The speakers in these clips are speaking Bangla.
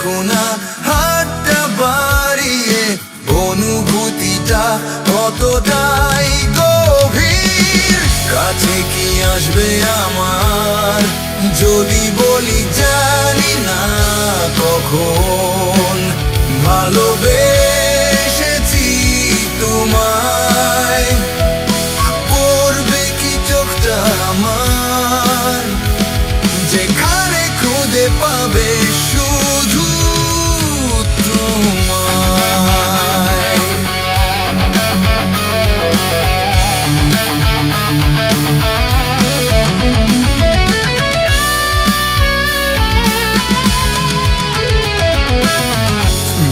দেখো না হাতটা বাড়িয়ে, অনুভূতিটা কতটাই গভীর। কাছে কি আসবে আমার যদি বলি জানি না কখন ভালোবেসেছি তোমায়। পড়বে কি চোখটা আমার, যেখানে খুঁজে পাবে শুধু তোমায়।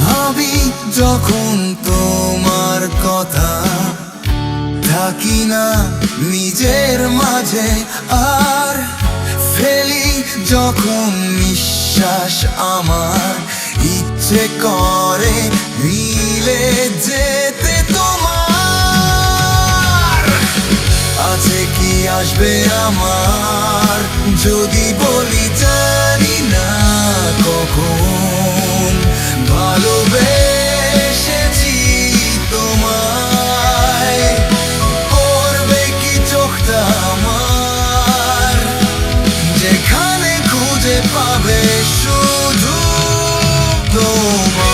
ভাবি যখন তোমার কথা, থাকি না নিজের মাঝে আর। ফেলি যখন নিঃশ্বাস আমার, ইচ্ছে করে মিলে যেতে তোমার। আছে কি আসবে আমার যদি বলি জানি না কখন ভালোবেসেছি তোমায়। করবে কি চোখটা আমার, যেখানে খুঁজে পাবে শুধু তোমায়।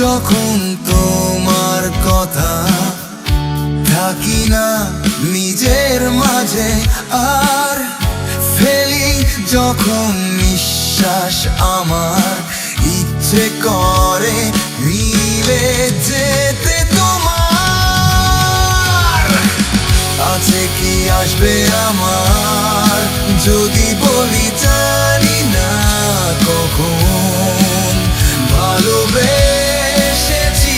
যখন তোমার কথা, থাকি না নিজের মাঝে আর। ফেলি যখন নিঃশ্বাস আমার, ইচ্ছে করে মিলে যেতে তোমার। আছে কি আসবে আমার যদি বলি জানি না কখন ভালোবেসেছি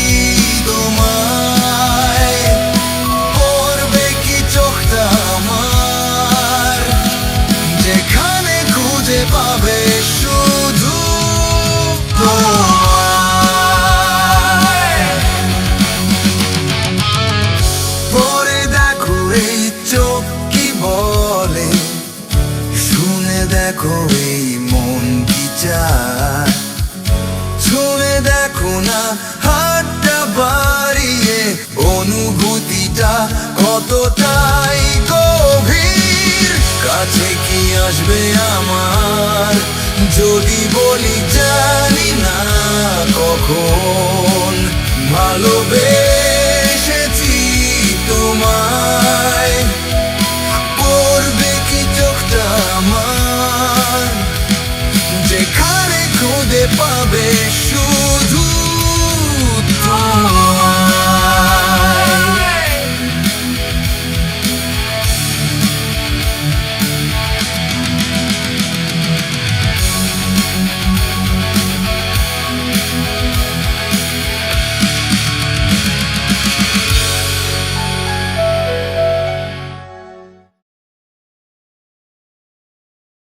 তোমায়। পড়বে কি চোখটা আমার, যেখানে খুঁজে পাবে শুধু তোমায়। পরে দেখো এই চোখ কি বলে, শুনে দেখো এই মন কি চায়। শুনে দেখো না হাতটা বাড়িয়ে, অনুভূতিটা কতটাই গভীর। কাছে কি আসবে আমার যদি বলি জানি না কখন ভালোবেসেছি তোমায়। পড়বে কি চোখটা আমার, যেখানে খুঁজে পাবে শুধু